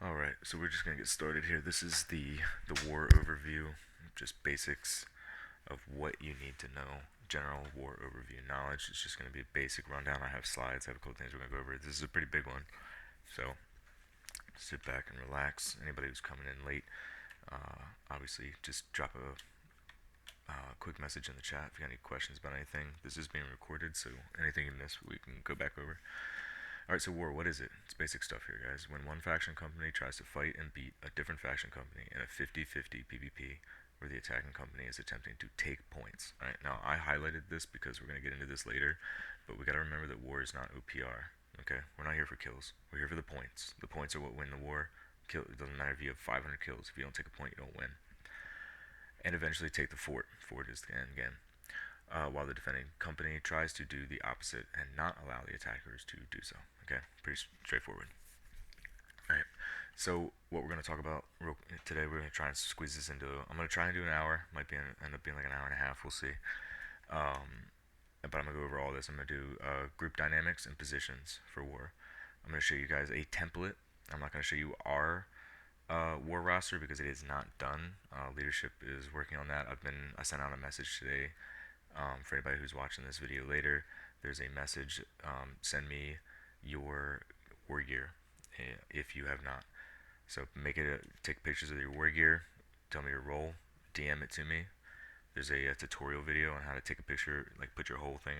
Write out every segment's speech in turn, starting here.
All right, so we're just gonna get started here. This is the war overview, just basics of what you need to know. General war overview knowledge. It's just gonna be a basic rundown. I have slides. I have a couple things we're gonna go over. This is a pretty big one, so sit back and relax. Anybody who's coming in late, obviously just drop a quick message in the chat if you got any questions about anything. This is being recorded, so anything you miss we can go back over. Alright, so war, what is it? It's basic stuff here, guys. When one faction company tries to fight and beat a different faction company in a 50-50 PvP, where the attacking company is attempting to take points. Alright, now I highlighted this because we're going to get into this later, but we got to remember that war is not OPR. Okay, we're not here for kills. We're here for the points. The points are what win the war. It doesn't matter if you have 500 kills. If you don't take a point, you don't win. And eventually take the fort. Fort is the end game. While the defending company tries to do the opposite and not allow the attackers to do so. Okay, pretty straightforward. All right. So what we're gonna talk about today, we're gonna try and squeeze this into. I'm gonna try and do an hour. Might end up being like an hour and a half. We'll see. But I'm gonna go over all this. I'm gonna do group dynamics and positions for war. I'm gonna show you guys a template. I'm not gonna show you our war roster because it is not done. Leadership is working on that. I sent out a message today for anybody who's watching this video later. There's a message. Send me your war gear if you have not. So take pictures of your war gear. Tell me your role. DM it to me. There's a tutorial video on how to take a picture, like put your whole thing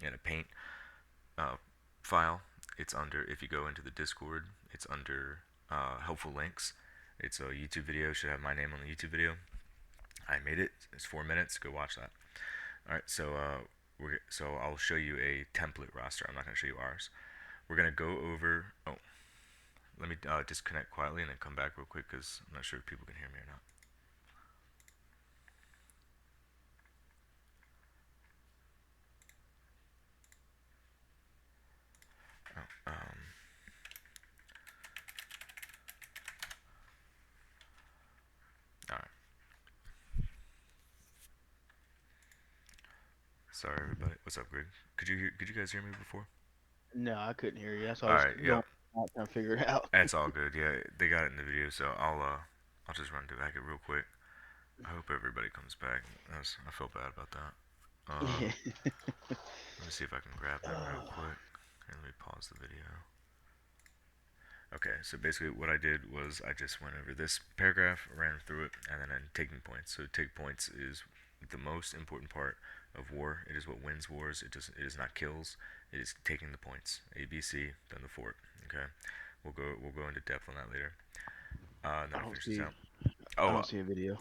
in a paint uh, file. It's under, if you go into the Discord, it's under helpful links. It's a YouTube video. Should have my name on the YouTube video. I made it. It's 4 minutes. Go watch that. All right. So I'll show you a template roster. I'm not going to show you ours. We're going to go over. Oh, let me disconnect quietly and then come back real quick because I'm not sure if people can hear me or not. Oh, all right. Sorry, everybody. What's up, Greg? Could you guys hear me before? No, I couldn't hear you. That's why I All was right. Yep. going out trying to figure it out. That's all good. Yeah, they got it in the video, so I'll just run back it real quick. I hope everybody comes back. I feel bad about that. Yeah. Let me see if I can grab them real Oh, quick. And let me pause the video. Okay, so basically what I did was I just went over this paragraph, ran through it, and then I'm taking points. So take points is the most important part of war. It is what wins wars. It is not kills. It is taking the points. A, B, C, then the fort. Okay, we'll go into depth on that later. And then I I'll don't finish this see. out. I Oh, don't see a video.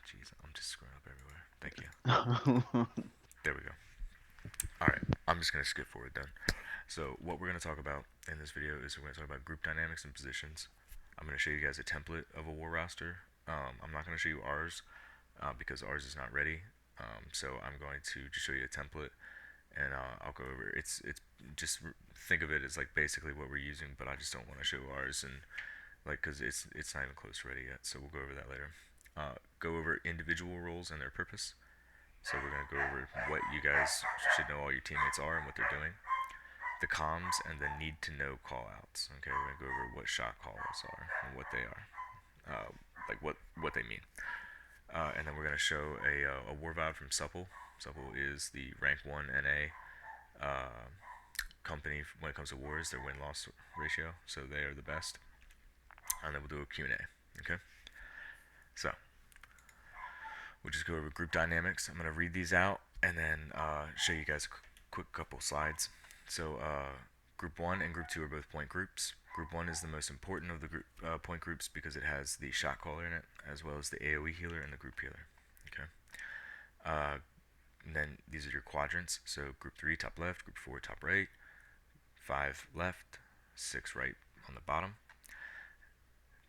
jeez, I'm just screwing up everywhere. Thank you. Oh, There we go. All right, I'm just gonna skip forward then. So what we're gonna talk about in this video is we're gonna talk about group dynamics and positions. I'm gonna show you guys a template of a war roster. I'm not gonna show you ours because ours is not ready. So I'm going to just show you a template, and I'll go over. It's just think of it as like basically what we're using, but I just don't want to show ours and like because it's not even close to ready yet. So we'll go over that later. Go over individual roles and their purpose. So we're gonna go over what you guys should know all your teammates are and what they're doing, the comms and the need to know call outs. Okay, we're gonna go over what shot calls are and what they are, uh, like what they mean, and then we're gonna show a war vibe from Supple. Supple is the rank 1 NA company when it comes to wars. Their win loss ratio, so they are the best. And then we'll do a Q&A. Okay, so we'll just go over group dynamics. I'm gonna read these out and then show you guys a quick couple slides. So Group 1 and Group 2 are both point groups. Group 1 is the most important of the point groups because it has the shot caller in it, as well as the AoE healer and the group healer. Okay. Uh, and then these are your quadrants. So Group 3, top left, Group 4, top right, 5 left, 6 right on the bottom.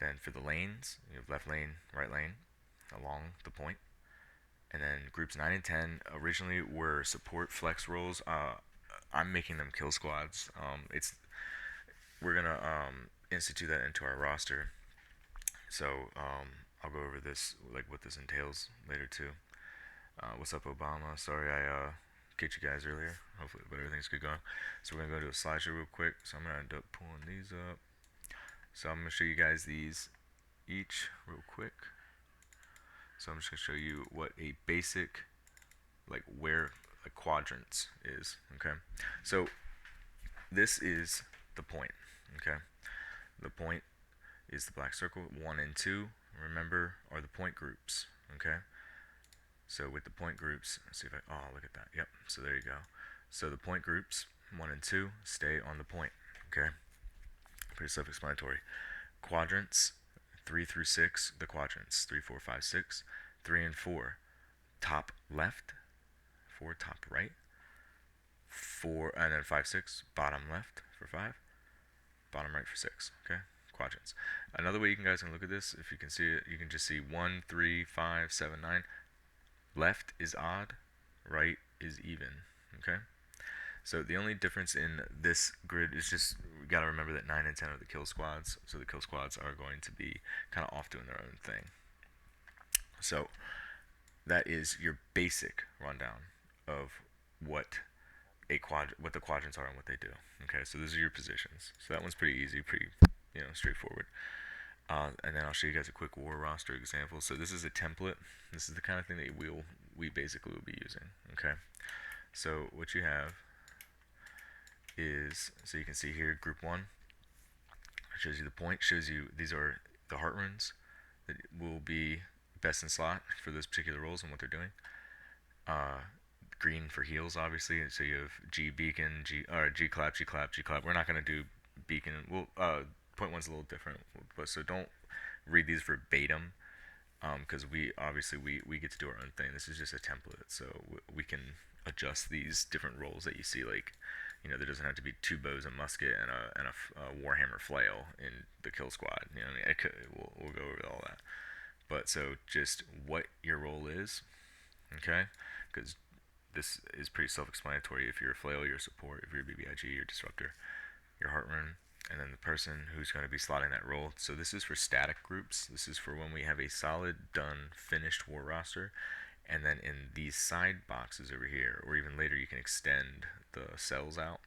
Then for the lanes, you have left lane, right lane along the point. And then Groups 9 and 10 originally were support flex roles. I'm making them kill squads. We're gonna institute that into our roster. So I'll go over this, like what this entails later too. What's up, Obama? Sorry I get you guys earlier. Hopefully, but everything's good going. So we're gonna go to a slideshow real quick. So I'm gonna end up pulling these up. So I'm gonna show you guys these each real quick. So I'm just gonna show you what a basic like where like quadrants is. Okay. So this is the point. Okay. The point is the black circle. 1 and 2, remember, are the point groups. Okay. So with the point groups, let's see if I, oh, look at that. Yep. So there you go. So the point groups, 1 and 2, stay on the point. Okay. Pretty self-explanatory. Quadrants, 3 through 6, the quadrants, 3, 4, 5, 6, 3 and 4, top left, 4, top right, 4, and then 5, 6, bottom left for 5, bottom right for 6. Okay, quadrants. Another way you guys can look at this, if you can see it, you can just see 1, 3, 5, 7, 9. Left is odd, right is even. Okay. So the only difference in this grid is just we gotta remember that 9 and 10 are the kill squads. So the kill squads are going to be kind of off doing their own thing. So that is your basic rundown of what what the quadrants are and what they do. Okay, so those are your positions. So that one's pretty easy, pretty straightforward. And then I'll show you guys a quick war roster example. So this is a template. This is the kind of thing that we basically will be using. Okay, so what you have is, so you can see here, group 1 shows you the point, shows you these are the heart runes that will be best in slot for those particular roles and what they're doing. Green for heals, obviously. So you have G beacon, G clap, G clap, G clap. We're not gonna do beacon. Well, point one's a little different, but so don't read these verbatim, because we get to do our own thing. This is just a template, so we can adjust these different roles that you see. Like, there doesn't have to be 2 bows, a musket, and a warhammer flail in the kill squad. We'll go over all that. But so just what your role is, okay? Because this is pretty self-explanatory. If you're a flail, you're a support. If you're a BBIG, you're a disruptor. Your heart rune, and then the person who's going to be slotting that role. So this is for static groups. This is for when we have a solid, done, finished war roster. And then in these side boxes over here, or even later, you can extend the cells out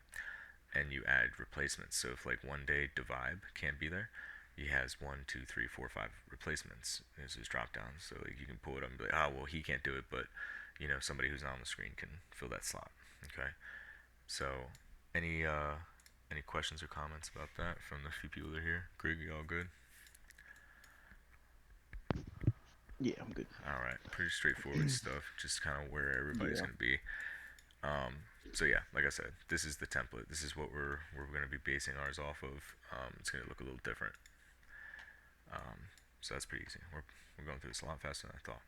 and you add replacements. So if like one day Divibe can't be there, he has 1, 2, 3, 4, 5 replacements as his drop down. So like you can pull it up and be like, oh well, he can't do it, but somebody who's not on the screen can fill that slot. Okay. So any questions or comments about that from the few people that are here? Greg, you all good? Yeah, I'm good. All right, pretty straightforward stuff. Just kind of where everybody's Yeah. gonna be. So yeah, like I said, this is the template. This is what we're gonna be basing ours off of. It's gonna look a little different. So that's pretty easy. We're going through this a lot faster than I thought.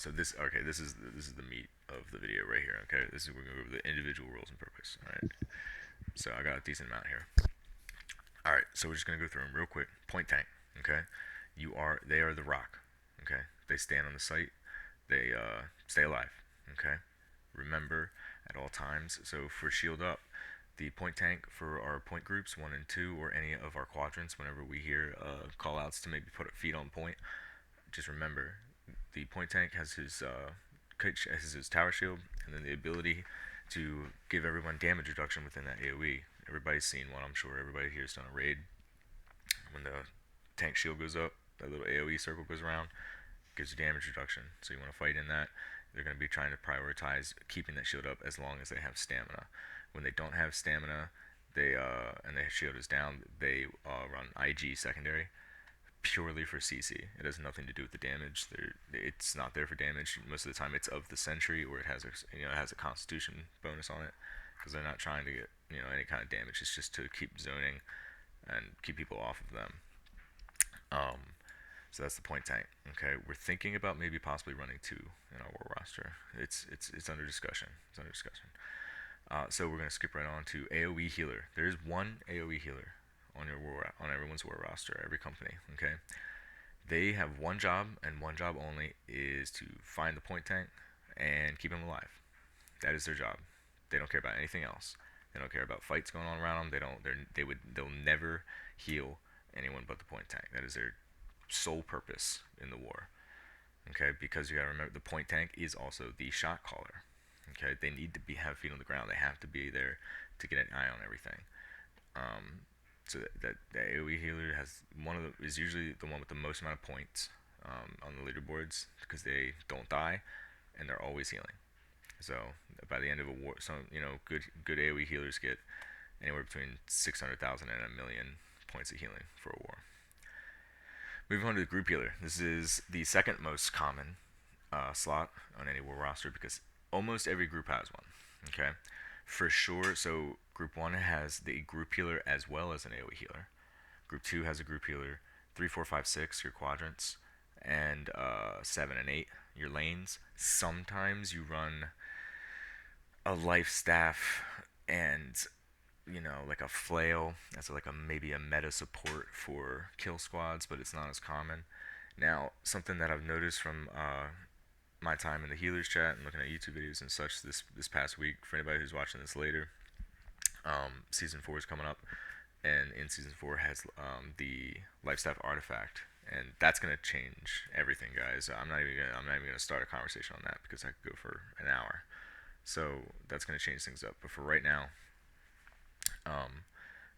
So this is the meat of the video right here. Okay, this is we're gonna go over the individual roles and purpose. All right. So I got a decent amount here. All right. So we're just gonna go through them real quick. Point tank. Okay. They are the rock. Okay. They stand on the site. They stay alive. Okay. Remember at all times. So for shield up, the point tank for our point groups 1 and 2, or any of our quadrants, whenever we hear call outs to maybe put feet on point, just remember the point tank has his tower shield, and then the ability to give everyone damage reduction within that AoE. Everybody's seen one, I'm sure. Everybody here's done a raid. When the tank shield goes up, that little AoE circle goes around, gives you damage reduction. So you want to fight in that. They're going to be trying to prioritize keeping that shield up as long as they have stamina. When they don't have stamina, and their shield is down, they run IG secondary, purely for CC. It has nothing to do with the damage. It's not there for damage. Most of the time, it's of the sentry, or it has a Constitution bonus on it, because they're not trying to get any kind of damage. It's just to keep zoning and keep people off of them. So that's the point tank. Okay, we're thinking about maybe possibly running 2 in our war roster. It's under discussion. It's under discussion. So we're gonna skip right on to AOE healer. There is one AOE healer on everyone's war roster, every company. Okay, they have one job and one job only, is to find the point tank and keep him alive. That is their job. They don't care about anything else. They don't care about fights going on around them. They'll never heal anyone but the point tank. That is their sole purpose in the war. Okay, because you gotta remember the point tank is also the shot caller. Okay, they need to have feet on the ground. They have to be there to get an eye on everything. So the AOE healer has is usually the one with the most amount of points on the leaderboards because they don't die and they're always healing. So by the end of a war, some good AOE healers get anywhere between 600,000 and a million points of healing for a war. Moving on to the group healer. This is the second most common slot on any war roster because almost every group has one. Okay, for sure. So group one has the group healer as well as an AOE healer. Group two has a group healer. 3, 4, 5, 6 your quadrants, and 7 and 8 your lanes. Sometimes you run a life staff and like a flail as like a maybe a meta support for kill squads, but it's not as common. Now, something that I've noticed from my time in the healers chat and looking at YouTube videos and such this past week, for anybody who's watching this later, season 4 is coming up, and in season 4 has the lifestaff artifact, and that's gonna change everything, guys. I'm not even gonna start a conversation on that because I could go for an hour. So that's gonna change things up. But for right now,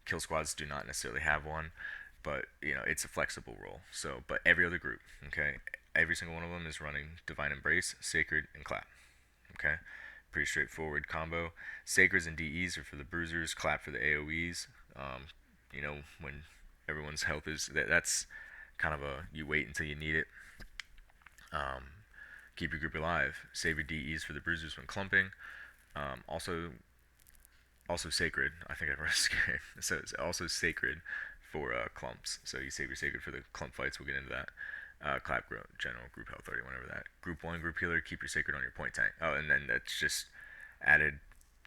kill squads do not necessarily have one, but it's a flexible role. So, but every other group, okay, every single one of them is running Divine Embrace, Sacred, and Clap. Okay, pretty straightforward combo. Sacreds and DEs are for the bruisers, Clap for the AOEs. When everyone's health is that's kind of a you wait until you need it. Um, Keep your group alive. Save your DEs for the bruisers when clumping. Also sacred. I think I wrote scared. So it's also sacred for clumps. So you save your sacred for the clump fights. We'll get into that. Clap general group health 30, whatever that. Group one group healer. Keep your sacred on your point tank. Oh, and then that's just added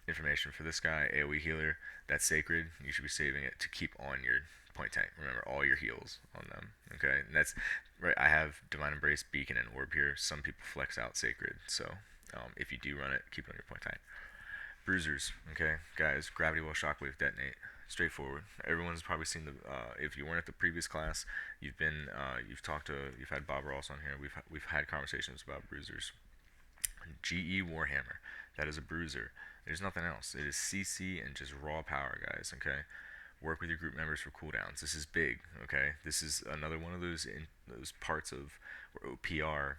information for this guy. AOE healer. That's sacred. You should be saving it to keep on your point tank. Remember all your heals on them. Okay, and that's right. I have Divine Embrace, Beacon, and Orb here. Some people flex out sacred. So if you do run it, keep it on your point tank. Bruisers, okay, guys. Gravity well, shockwave, detonate. Straightforward. Everyone's probably seen the. If you weren't at the previous class, you've had Bob Ross on here. We've had conversations about bruisers. GE Warhammer, that is a bruiser. There's nothing else. It is CC and just raw power, guys. Okay. Work with your group members for cooldowns. This is big. Okay. This is another one of those parts of where OPR,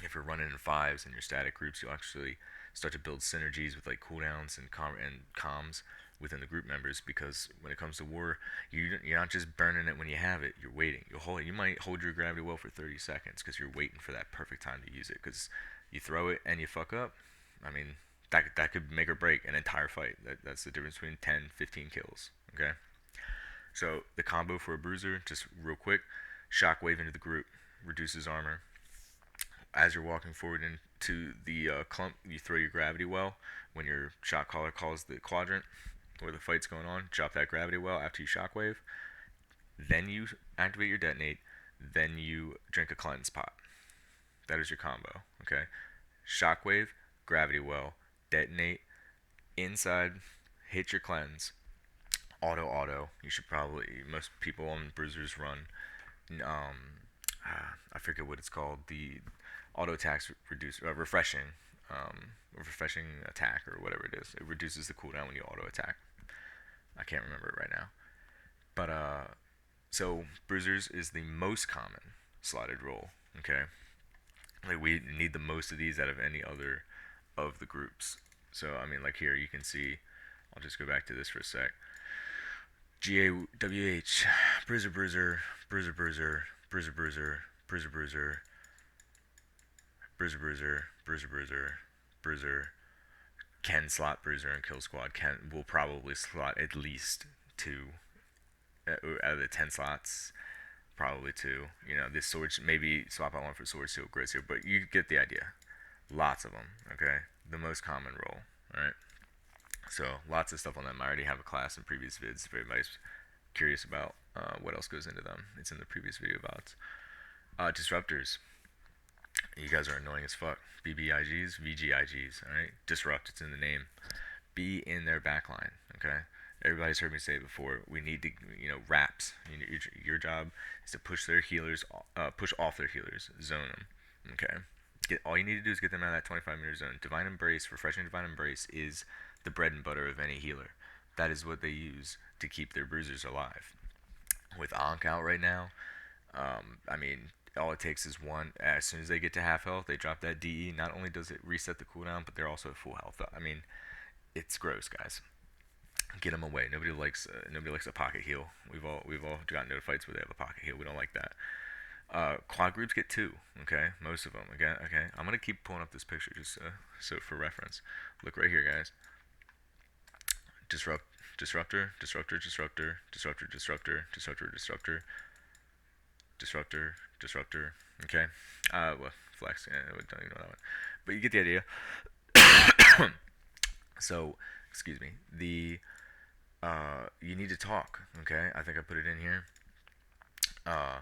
if you're running in fives in your static groups, you'll actually start to build synergies with like cooldowns and comms within the group members, because when it comes to war, you're not just burning it when you have it. You're waiting. You might hold your gravity well for 30 seconds because you're waiting for that perfect time to use it. Because you throw it and you fuck up, I mean that could make or break an entire fight. That's the difference between 10, 15 kills. Okay. So the combo for a bruiser, just real quick, shockwave into the group, reduces armor. As you're walking forward into the clump, you throw your gravity well. When your shot caller calls the quadrant where the fight's going on, drop that gravity well after you shockwave. Then you activate your detonate. Then you drink a cleanse pot. That is your combo. Okay. Shockwave, gravity well, detonate, inside, hit your cleanse, auto. You should probably, most people on bruisers run I forget what it's called. The auto attacks reduce refreshing attack or whatever it is. It reduces the cooldown when you auto attack. I can't remember it right now. But so bruisers is the most common slotted role. Okay, like we need the most of these out of any other of the groups. So I mean, like here you can see. I'll just go back to this for a sec. GAWH, bruiser, bruiser, bruiser, bruiser, bruiser, bruiser, bruiser, bruiser, bruiser, bruiser, bruiser, bruiser, bruiser. Can slot bruiser and kill squad. Will probably slot at least two out of the 10 slots. Probably two. This sword maybe swap out one for sword seal grids here, but you get the idea. Lots of them. Okay, the most common role. All right. So lots of stuff on them. I already have a class in previous vids. If anybody's curious about what else goes into them, it's in the previous video about disruptors. You guys are annoying as fuck. BBIGs, VGIGs. All right, disrupt. It's in the name. Be in their backline. Okay. Everybody's heard me say it before. We need to, wraps. Your job is to push their healers, push off their healers, zone them. Okay. All you need to do is get them out of that 25-meter zone. Divine Embrace, refreshing Divine Embrace is the bread and butter of any healer. That is what they use to keep their bruisers alive. With Ankh out right now, I mean, all it takes is one. As soon as they get to half health, they drop that DE. Not only does it reset the cooldown, but they're also at full health. I mean, it's gross, guys. Get them away. Nobody likes a pocket heal. We've all gotten into fights where they have a pocket heal. We don't like that. Quad groups get two. Okay, most of them. Okay, okay. I'm gonna keep pulling up this picture just so for reference. Look right here, guys. Disrupt, disruptor, disruptor, disruptor, disruptor, disruptor, disruptor, disruptor, disruptor, disruptor. Okay. Well, flex. Yeah, I don't even know that one, but you get the idea. So, excuse me. You need to talk. Okay, I think I put it in here. Uh,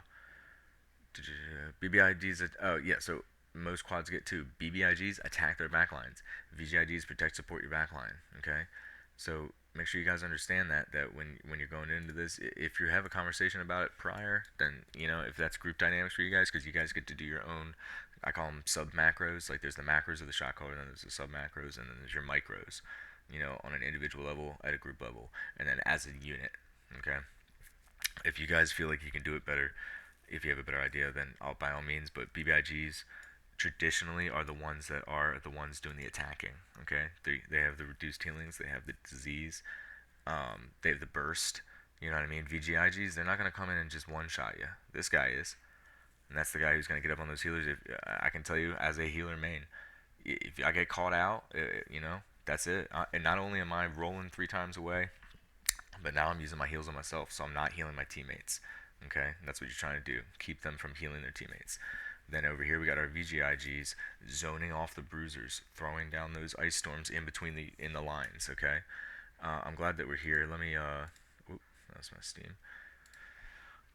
BBIGs. Oh yeah. So most quads get two. BBIGs attack their backlines. VGIGs protect, support your backline. Okay. So make sure you guys understand that when you're going into this, if you have a conversation about it prior, then if that's group dynamics for you guys, because you guys get to do your own. I call them sub macros. Like there's the macros of the shot caller, and then there's the sub macros, and then there's your micros. On an individual level, at a group level, and then as a unit. Okay. If you guys feel like you can do it better, if you have a better idea, then by all means. But BBIGs traditionally are the ones doing the attacking. Okay, they have the reduced healings, they have the disease, they have the burst. You know what I mean? VGIGs, they're not gonna come in and just one shot you. This guy is, and that's the guy who's gonna get up on those healers. If I can tell you, as a healer main, if I get caught out, that's it. And not only am I rolling 3 times away, but now I'm using my heals on myself, so I'm not healing my teammates. Okay, that's what you're trying to do. Keep them from healing their teammates. Then over here we got our VGIGs zoning off the bruisers, throwing down those ice storms in the lines. Okay, I'm glad that we're here. Let me that's my Steam.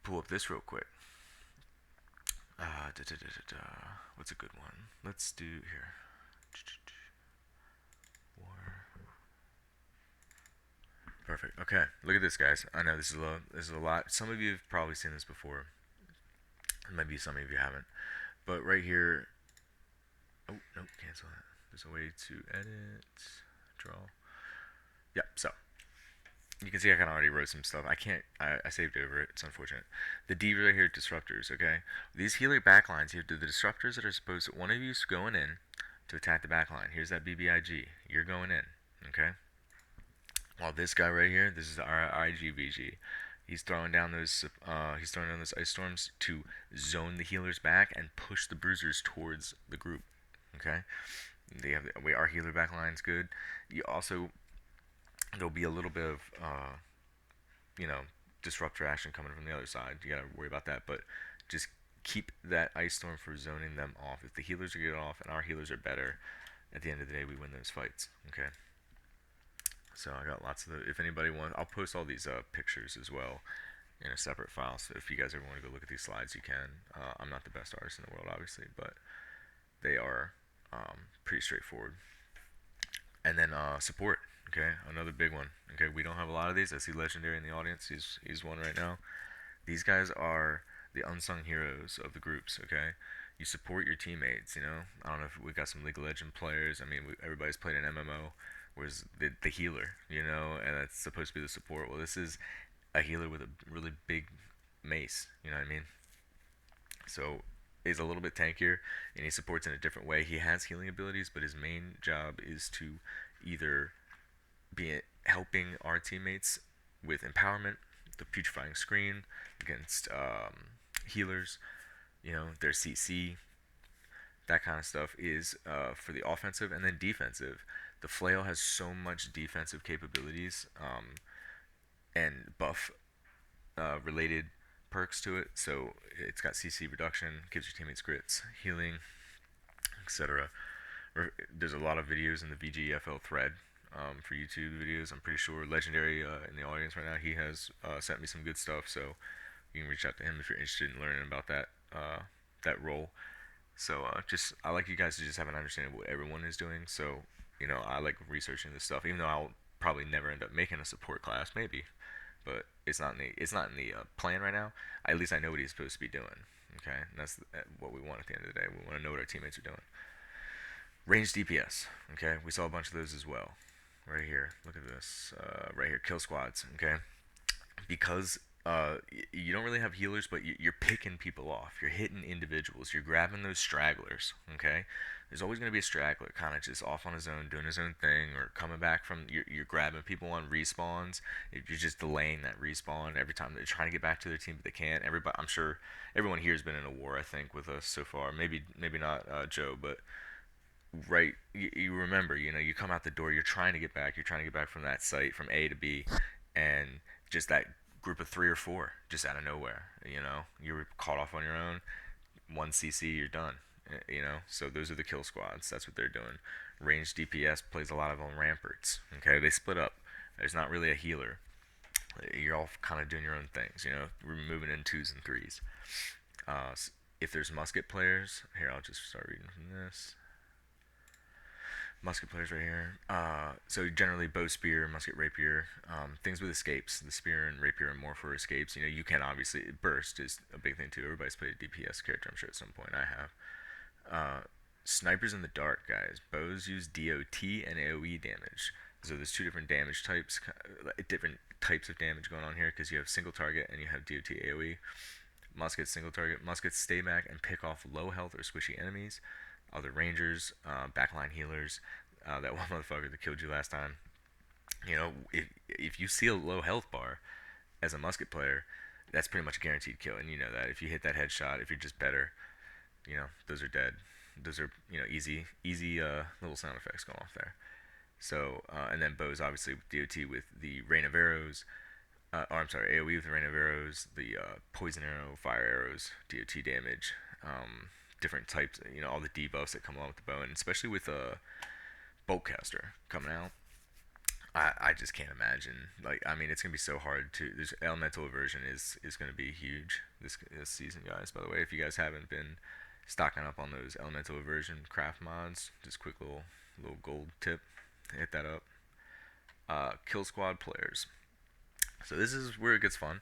Pull up this real quick. What's a good one? Let's do here. Perfect. Okay, look at this, guys. I know this is a lot. Some of you have probably seen this before. Maybe some of you haven't. But right here. Oh no, cancel that. There's a way to edit, draw. Yep. So you can see I kind of already wrote some stuff. I can't. I saved over it. It's unfortunate. The D right here, disruptors. Okay. These healer backlines. You have the disruptors that are supposed to. One of you's going in to attack the backline. Here's that BBIG. You're going in. Okay. While this guy right here, this is our IGVG. He's throwing down those ice storms to zone the healers back and push the bruisers towards the group. Okay, our healer backline's good. You also there'll be a little bit of you know disruptor action coming from the other side. You gotta worry about that, but just keep that ice storm for zoning them off. If the healers are getting off and our healers are better, at the end of the day we win those fights. Okay. So I got lots of if anybody wants, I'll post all these pictures as well in a separate file. So if you guys ever want to go look at these slides, you can. I'm not the best artist in the world, obviously, but they are pretty straightforward. And then support. Okay, another big one. Okay, we don't have a lot of these. I see Legendary in the audience. He's one right now. These guys are the unsung heroes of the groups. Okay, you support your teammates. I don't know if we got some League of Legends players. I mean, everybody's played an MMO. Where's the healer, and that's supposed to be the support. Well, this is a healer with a really big mace. You know what I mean? So he's a little bit tankier, and he supports in a different way. He has healing abilities, but his main job is to either be helping our teammates with empowerment, the putrefying screen against healers, their CC, that kind of stuff is for the offensive, and then defensive. The flail has so much defensive capabilities and buff related perks to it. So it's got CC reduction, gives your teammates grits, healing, etc. There's a lot of videos in the VGFL thread for YouTube videos. I'm pretty sure Legendary in the audience right now, he has sent me some good stuff. So you can reach out to him if you're interested in learning about that role. So I like you guys to just have an understanding of what everyone is doing. So I like researching this stuff, even though I'll probably never end up making a support class, maybe, but it's not in the plan right now. At least I know what he's supposed to be doing. Okay, and that's what we want at the end of the day. We want to know what our teammates are doing. Range DPS. Okay, we saw a bunch of those as well. right here. Look at this. Right here, kill squads. Okay, because you don't really have healers, but you're picking people off. You're hitting individuals. You're grabbing those stragglers. Okay, there's always going to be a straggler, kind of just off on his own, doing his own thing, or coming back from. You're grabbing people on respawns. If you're just delaying that respawn every time they're trying to get back to their team, but they can't. Everybody, I'm sure everyone here has been in a war. I think with us so far. Maybe not Joe, but right you remember, you come out the door, you're trying to get back, from that site from A to B, and just that group of three or four just out of nowhere, you were caught off on your own, 1 cc, you're done. So those are the kill squads. That's what they're doing. Ranged DPS plays a lot of on ramparts. Okay, they split up. There's not really a healer. You're all kind of doing your own things. We're moving in twos and threes. If there's musket players, here, I'll just start reading from this. Musket players right here. So generally bow, spear, musket, rapier, things with escapes. The spear and rapier are more for escapes. You can obviously burst is a big thing too. Everybody's played a DPS character, I'm sure at some point. I have. Snipers in the dark, guys. Bows use DOT and AOE damage. So there's two different damage types, different types of damage going on here because you have single target and you have DOT AOE. Muskets single target. Muskets stay back and pick off low health or squishy enemies. Other rangers, backline healers, that one motherfucker that killed you last time. If you see a low health bar as a musket player, that's pretty much a guaranteed kill, and you know that if you hit that headshot, if you're just better, those are dead. Those are easy little sound effects going off there. So and then bows obviously with DOT with the rain of arrows. Or I'm sorry, AOE with the rain of arrows, the poison arrow, fire arrows, DOT damage. Different types, all the debuffs that come along with the bow, and especially with a boltcaster coming out, I just can't imagine. Like, I mean, it's gonna be so hard to. This elemental aversion is gonna be huge this season, guys. By the way, if you guys haven't been stocking up on those elemental aversion craft mods, just quick little gold tip, hit that up. Kill squad players. So this is where it gets fun.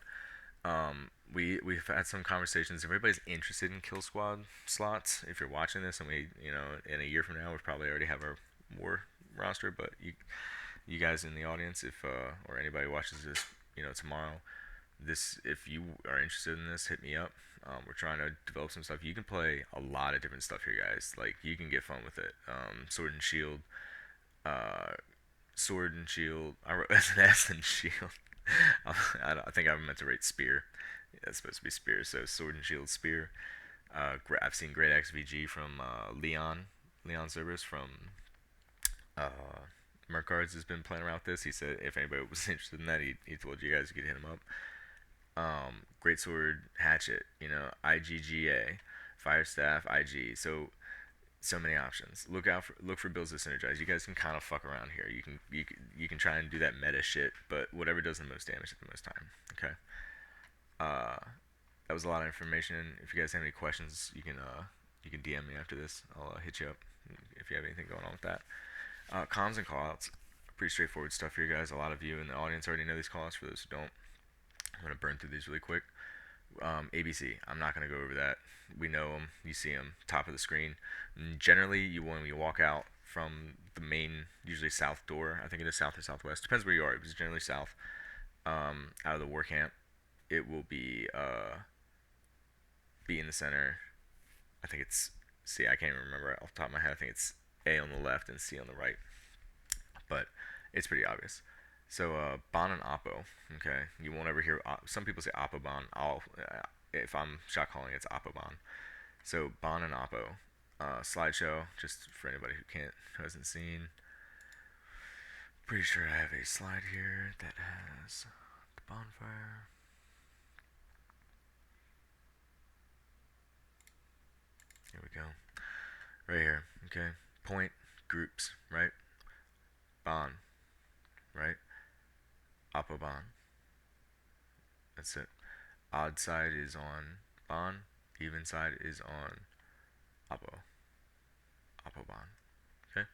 We've had some conversations. If everybody's interested in kill squad slots, if you're watching this, and we, in a year from now, we'll probably already have our war roster. But you guys in the audience, if or anybody watches this, tomorrow, if you are interested in this, hit me up. We're trying to develop some stuff. You can play a lot of different stuff here, guys. Like, you can get fun with it. Sword and shield. Uh, sword and shield. I wrote S and shield. I think I meant to rate spear. Yeah, it's supposed to be spear. So sword and shield, spear. I've seen great XVG from Leon Cerberus from Mercards has been playing around with this. He said if anybody was interested in that, he told you guys you could hit him up. Great sword, hatchet, IGGA, fire staff, IG. So many options. Look for builds that synergize. You guys can kind of fuck around here. You can try and do that meta shit, but whatever does the most damage at the most time. Okay. Uh, that was a lot of information. If you guys have any questions, you can DM me after this. I'll hit you up if you have anything going on with that. Comms and callouts. Pretty straightforward stuff here, guys. A lot of you in the audience already know these callouts. For those who don't, I'm gonna burn through these really quick. ABC. I'm not going to go over that. We know them. You see them. Top of the screen. Generally, when you walk out from the main, usually south door, I think it is south or southwest. Depends where you are. It's generally south. Out of the war camp, it will be B in the center. I think it's C. I can't even remember off the top of my head. I think it's A on the left and C on the right. But it's pretty obvious. So Bon and Oppo, okay. You won't ever hear. Some people say Oppo Bon. If I'm shot calling, it's Oppo Bon. So Bon and Oppo. Slideshow, just for anybody who hasn't seen. Pretty sure I have a slide here that has the bonfire. Here we go. Right here, okay. Point, groups, right? Bon, right? Oppo Bon. That's it. Odd side is on Bon. Even side is on Oppo. Oppo Bon. Okay?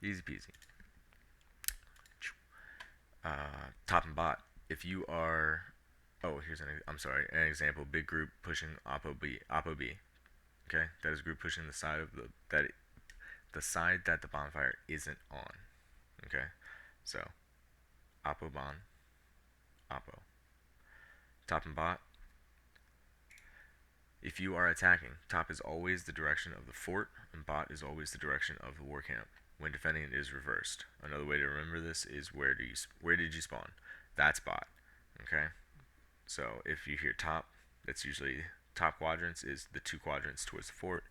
Easy peasy. Top and bot. If you are. Oh, here's an example. Big group pushing Oppo B. Oppo B. Okay? That is a group pushing the side of the side that the bonfire isn't on. Okay, so Oppo Bon, Oppo. Top and bot. If you are attacking, top is always the direction of the fort, and bot is always the direction of the war camp. When defending, it is reversed. Another way to remember this is where did you spawn? That's bot. Okay. So if you hear top, that's usually top quadrants is the two quadrants towards the fort.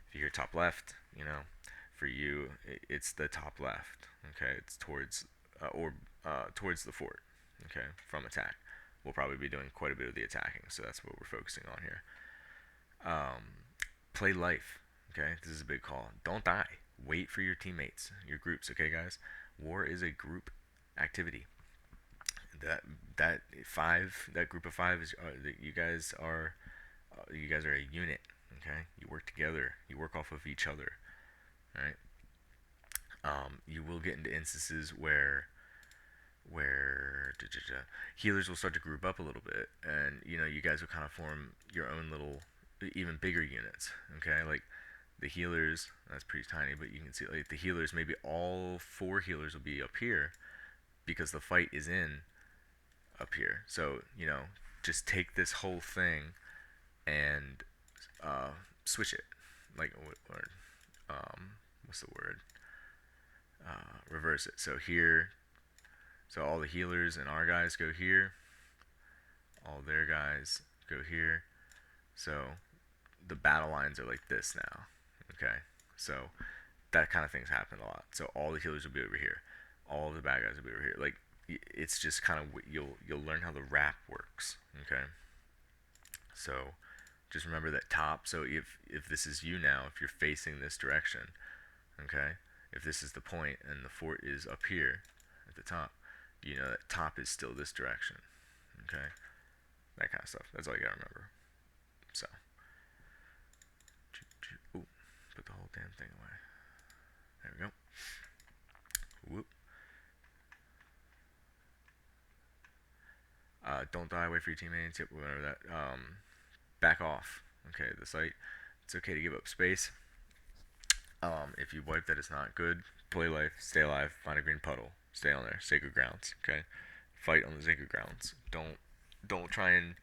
If you hear top left, for you it's the top left. Okay, it's towards or towards the fort. Okay, from attack. We'll probably be doing quite a bit of the attacking, so that's what we're focusing on here. Play life. Okay, this is a big call. Don't die. Wait for your teammates, your groups. Okay, guys. War is a group activity. That that group of five is you guys are a unit. Okay, you work together. You work off of each other. All right. You will get into instances where healers will start to group up a little bit, and you guys will kind of form your own little, even bigger units. Okay, like the healers, that's pretty tiny, but you can see like the healers, maybe all four healers will be up here because the fight is in up here. So just take this whole thing and switch it, like or what's the word? Reverse it. So here, so all the healers and our guys go here, all their guys go here. So the battle lines are like this now. Okay, so that kind of things happen a lot. So all the healers will be over here, all the bad guys will be over here. Like it's just kind of you'll learn how the wrap works. Okay, so just remember that top. So if this is you now, if you're facing this direction, okay, if this is the point and the fort is up here at the top, you know that top is still this direction. Okay, that kind of stuff. That's all you gotta remember. So, ooh, put the whole damn thing away. There we go. Whoop. Don't die. Wait for your teammates. Yep, remember that. Back off. Okay, the site. It's okay to give up space. If you wipe that, it's not good. Play life. Stay alive. Find a green puddle. Stay on there. Sacred grounds. Okay. Fight on the sacred grounds. Don't try and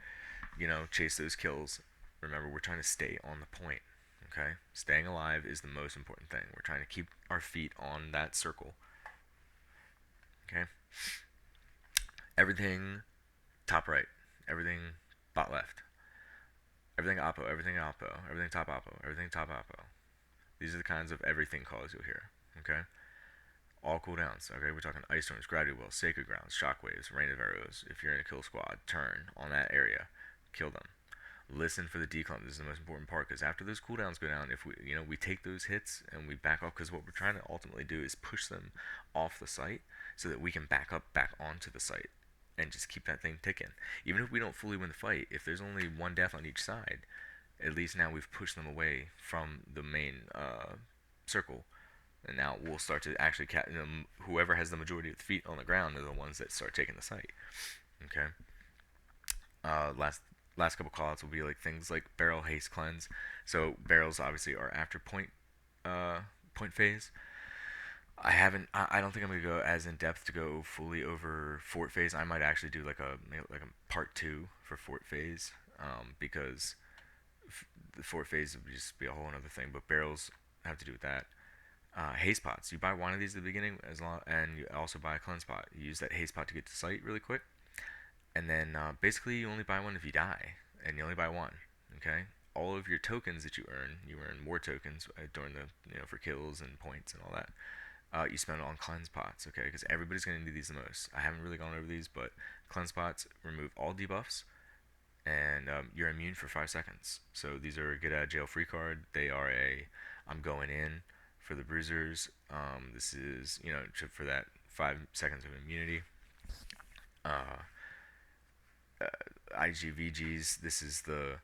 chase those kills. Remember, we're trying to stay on the point. Okay. Staying alive is the most important thing. We're trying to keep our feet on that circle. Okay. Everything top right. Everything bot left. Everything oppo. Everything oppo. Everything top oppo. Everything top oppo. These are the kinds of everything calls you'll hear. Okay. All cooldowns. Okay, we're talking ice storms, gravity wells, sacred grounds, shockwaves, rain of arrows. If you're in a kill squad, turn on that area, kill them. Listen for the decline. This is the most important part because after those cooldowns go down, if we take those hits and we back off, because what we're trying to ultimately do is push them off the site so that we can back up back onto the site and just keep that thing ticking. Even if we don't fully win the fight, if there's only one death on each side, at least now we've pushed them away from the main circle, and now we'll start to actually whoever has the majority of the feet on the ground are the ones that start taking the site. Okay. Last couple callouts will be like things like barrel haste cleanse. So barrels obviously are after point phase. I don't think I'm gonna go as in depth to go fully over fort phase. I might actually do like a part two for fort phase, because the fort phase would just be a whole other thing. But barrels have to do with that. Haze pots. You buy one of these at the beginning, and you also buy a cleanse pot. You use that haze pot to get to site really quick, and then basically you only buy one if you die, and you only buy one. Okay. All of your tokens that you earn more tokens during the for kills and points and all that. You spend it on cleanse pots, okay? Because everybody's gonna need these the most. I haven't really gone over these, but cleanse pots remove all debuffs, and you're immune for 5 seconds. So these are a get out of jail free card. They are I'm going in for the bruisers. This is for that 5 seconds of immunity. Uh, IGVGs. This is the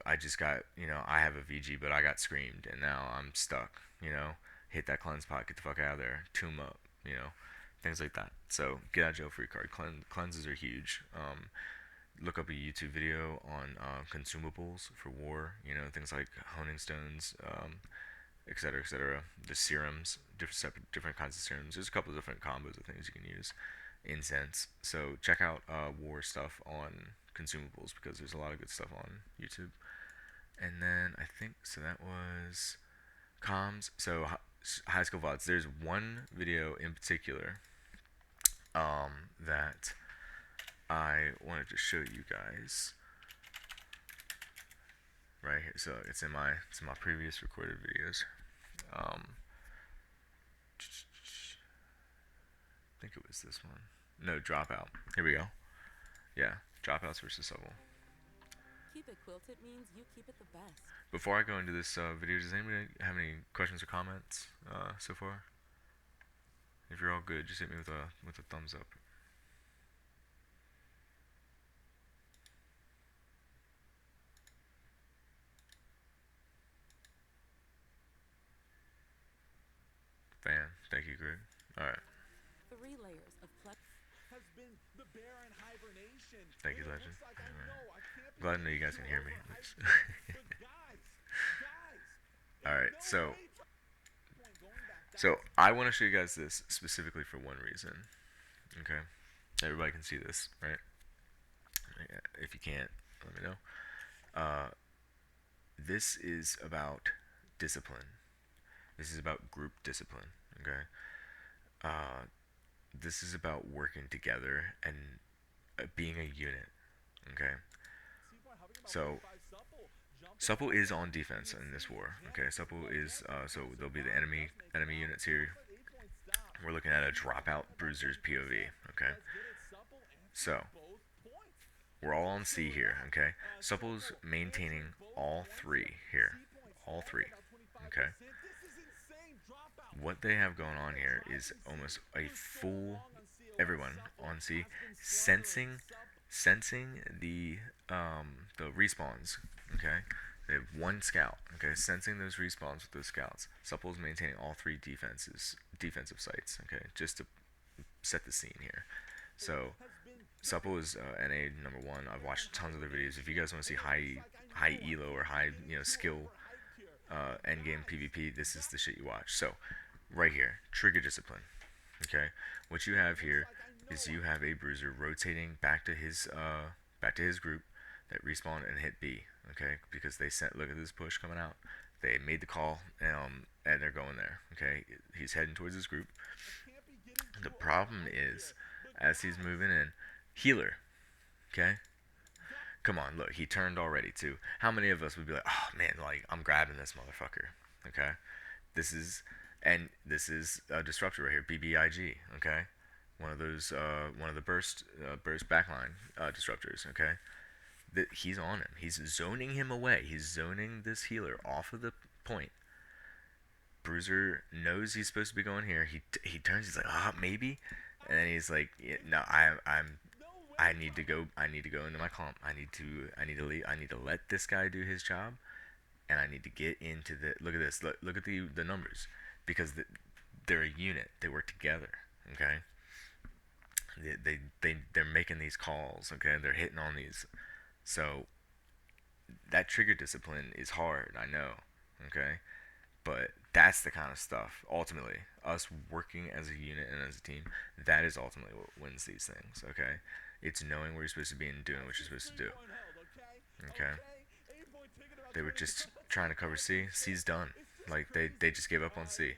I just got I have a VG, but I got screamed, and now I'm stuck. Hit that cleanse pot, get the fuck out of there, tomb up. Things like that. So get out of jail free card. Cleanses are huge. Look up a YouTube video on consumables for war. Things like honing stones, etc., etc. The serums, different kinds of serums. There's a couple of different combos of things you can use. Incense. So check out war stuff on consumables because there's a lot of good stuff on YouTube. And then I think so that was comms. So high school vods. There's one video in particular that I wanted to show you guys right here. So it's in my previous recorded videos. I think it was this one. No, dropout. Here we go. Yeah, dropouts versus Subtle. Keep it quilted means you keep it the best. Before I go into this video, does anybody have any questions or comments so far? If you're all good, just hit me with a thumbs up. Fan. Thank you, Greg. All right. 3 layers of has been the bear in hibernation. Thank you, And it Legend. looks like I know I can't be Glad to know you guys too can hear me. overhyped here, but guys, All right. no So way going back so I want to show you guys this specifically for one reason. Okay. Everybody can see this, right? Yeah, if you can't, let me know. This is about discipline. This is about group discipline. Okay. Uh, this is about working together and being a unit. Okay. So Supple is on defense in this war. Okay. Supple is so there'll be the enemy units here. We're looking at a dropout bruiser's POV. Okay. So we're all on C here. Okay. Supple's maintaining all three here. All three. Okay. What they have going on here is almost a full everyone on C sensing the respawns. Okay, they have one scout. Okay, sensing those respawns with those scouts. Supple's maintaining all three defensive sites. Okay, just to set the scene here. So Supple is NA #1. I've watched tons of their videos. If you guys want to see high elo or high skill endgame PvP, this is the shit you watch. So right here, trigger discipline. Okay, what you have here is you have a bruiser rotating back to his group that respawned and hit B. Okay, because they sent, look at this push coming out. They made the call and they're going there. Okay, he's heading towards his group. The problem is, as he's moving in, healer. Okay, come on, look, he turned already too. How many of us would be like, oh man, like I'm grabbing this motherfucker? Okay, this is a disruptor right here, BBIG. Okay, one of the burst backline disruptors. Okay, that he's on him. He's zoning him away. He's zoning this healer off of the point. Bruiser knows he's supposed to be going here. He turns. He's like, maybe, and then he's like, yeah, no, I need to go. I need to go into my comp. I need to leave. I need to let this guy do his job, and I need to get into the. Look at this. Look at the numbers, because they're a unit. They work together. Okay. They're making these calls. Okay. They're hitting on these. So that trigger discipline is hard. I know. Okay. But that's the kind of stuff, ultimately, us working as a unit and as a team, that is ultimately what wins these things. Okay, it's knowing where you're supposed to be and doing what you're supposed to do. Okay, they were just trying to cover C. C's done. Like they just gave up on C.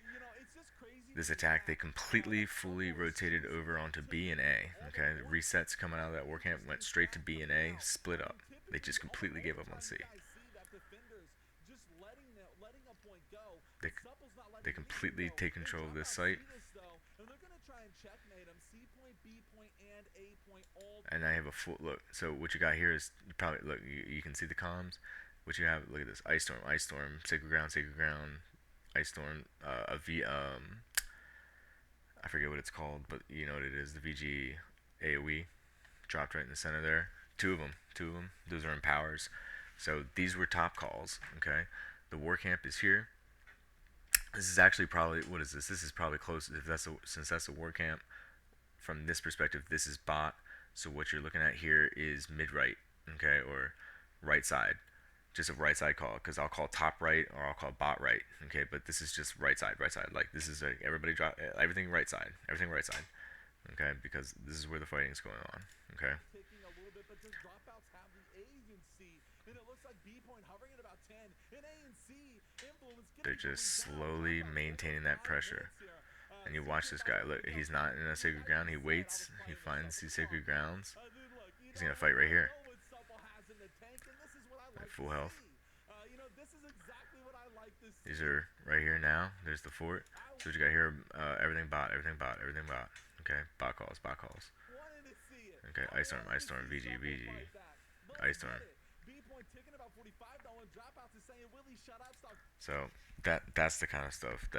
This attack, they completely fully rotated over onto B and A. Okay, the resets coming out of that war camp went straight to B and A, split up. They just completely gave up on C. They completely take control of this site. And I have a full look. So what you got here is probably look. You can see the comms. What you have. Look at this. Ice storm, sacred ground, ice storm. A V. I forget what it's called, but you know what it is. The VG AOE dropped right in the center there. Two of them. Those are empowers. So these were top calls. Okay. The war camp is here. This is actually probably, what is this? This is probably close, since that's a war camp. From this perspective, this is bot. So what you're looking at here is mid right, okay, or right side. just a right side call, because I'll call top right or I'll call bot right. Okay, but this is just right side, right side. Like this is everybody drop everything right side, everything right side. Okay, because this is where the fighting is going on. Okay. Ticking a little bit, but does dropouts have the A and C? And it looks like B point hovering at about 10. And A and C influence They're just slowly maintaining that pressure. And you watch this guy. Look, he's not in a sacred ground. He waits. He finds these sacred grounds. He's gonna fight right here. At full health. These are right here now. There's the fort. So what you got here? Everything bot. Everything bot. Everything bot. Okay. Bot calls. Bot calls. Okay. Ice storm. Ice storm. VG. VG. Ice storm. So that's the kind of stuff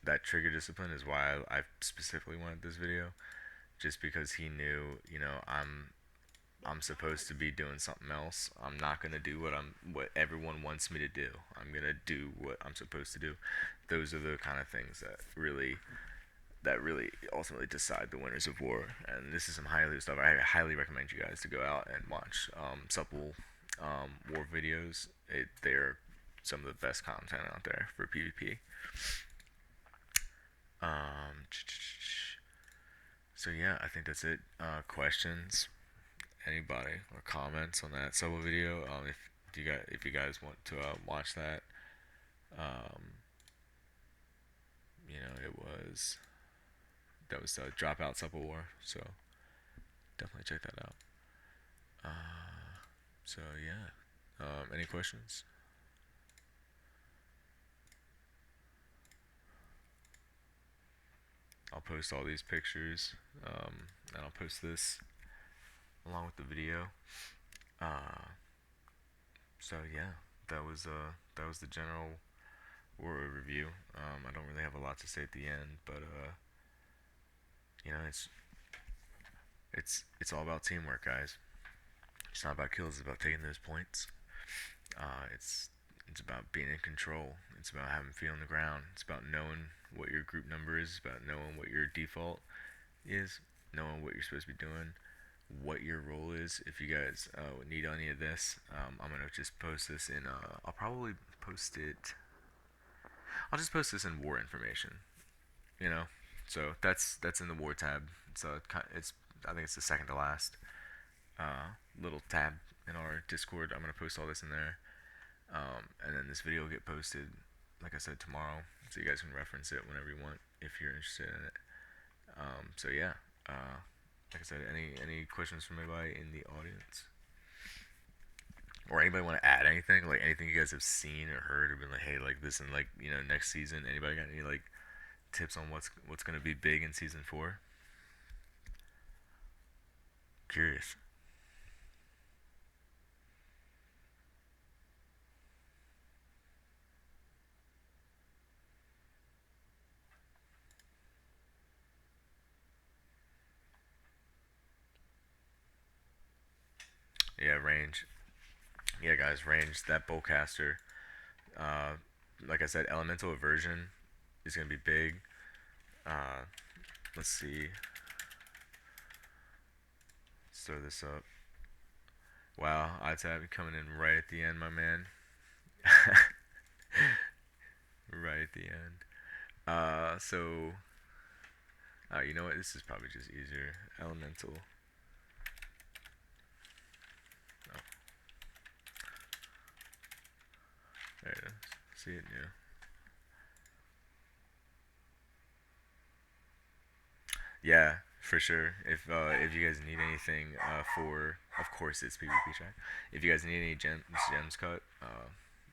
that trigger discipline is why I specifically wanted this video, just because he knew, you know, I'm supposed to be doing something else. I'm not gonna do what everyone wants me to do. I'm gonna do what I'm supposed to do. Those are the kind of things that really ultimately decide the winners of war. And this is some highly stuff. I highly recommend you guys to go out and watch supple war videos. They're some of the best content out there for PvP. So yeah, I think that's it. Questions? Anybody or comments on that solo video? If you guys want to watch that, you know, that was Dropout Supple War. So definitely check that out. So yeah, any questions? I'll post all these pictures, and I'll post this along with the video. So yeah, that was the general war overview. I don't really have a lot to say at the end, but you know, it's all about teamwork, guys. It's not about kills. It's about taking those points. It's about being in control. It's about having feet on the ground. It's about knowing what your group number is. It's about knowing what your default is. Knowing what you're supposed to be doing. What your role is. If you guys need any of this, I'm gonna just post this in. I'll probably post it. I'll just post this in war information. You know, so that's in the war tab. It's I think it's the second to last little tab in our Discord. I'm gonna post all this in there. And then this video will get posted, like I said, tomorrow, so you guys can reference it whenever you want if you're interested in it. So yeah, like I said, any questions from anybody in the audience, or anybody want to add anything, like anything you guys have seen or heard, or been like, hey, like this, and like, you know, next season, anybody got any like tips on what's gonna be big in season 4? Curious. Yeah, range. Yeah, guys, range. That bowcaster. Like I said, elemental aversion is gonna be big. Let's see. Let's throw this up. Wow, ITAB coming in right at the end, my man. Right at the end. You know what? This is probably just easier. Elemental. Oh. There it is. See it new. Yeah, for sure. If you guys need anything of course it's PvP track. If you guys need any gems cut,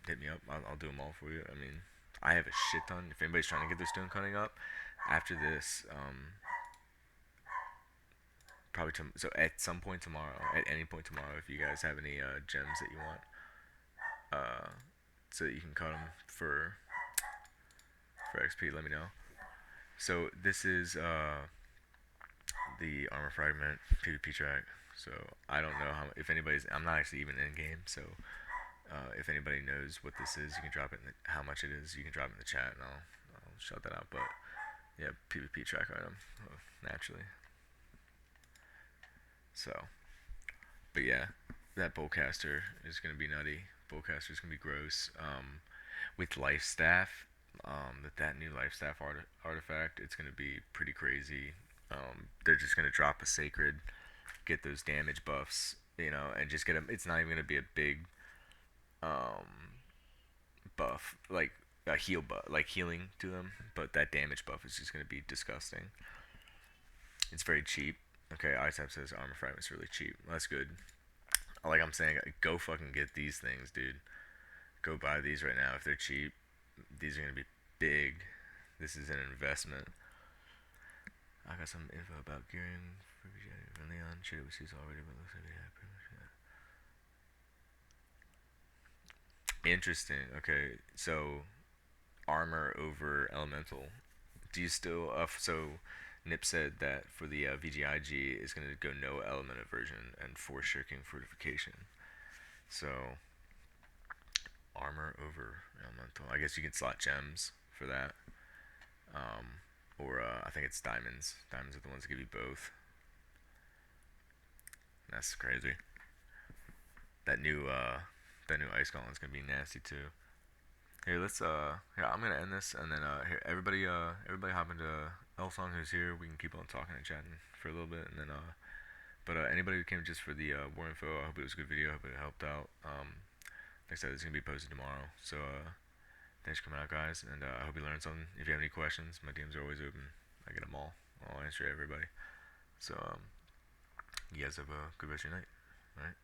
hit me up. I'll do them all for you. I mean, I have a shit ton. If anybody's trying to get their stone cutting up, after this, probably so at some point tomorrow, at any point tomorrow, if you guys have any gems that you want, so that you can cut them for XP, let me know. So this is the armor fragment PvP track. So I don't know if anybody's. I'm not actually even in game, so if anybody knows what this is, you can drop it how much it is. You can drop it in the chat, and I'll shout that out. But yeah, PvP track item, naturally. So, but yeah, that bowcaster is gonna be nutty. spellcaster is gonna be gross. With life staff, that new life staff artifact, it's gonna be pretty crazy. They're just gonna drop a sacred, get those damage buffs, and just get them. It's not even gonna be a big buff like a heal buff, like healing to them, but that damage buff is just gonna be disgusting. It's very cheap. Okay, ITAP says armor fragment's really cheap. That's good. Like I'm saying, go fucking get these things, dude. Go buy these right now if they're cheap. These are gonna be big. This is an investment. I got some info about gearing for Leon. Shit, it was used already, but looks like we have pretty much that. Interesting. Okay, so armor over elemental. Do you still? So Nip said that for the VGIG is gonna go no element aversion and force shirking fortification. So armor over elemental. I guess you can slot gems for that. Or I think it's diamonds. Diamonds are the ones that give you both. That's crazy. That new ice golem's gonna be nasty too. Here, here, I'm gonna end this, and then here, everybody hop into Elsong who's here. We can keep on talking and chatting for a little bit, and then but anybody who came just for the war info, I hope it was a good video. I hope it helped out. Like I said, it's gonna be posted tomorrow. So thanks for coming out, guys, and I hope you learned something. If you have any questions, my DMs are always open. I get them all. I'll answer everybody. So you guys have a good rest of your night. All right.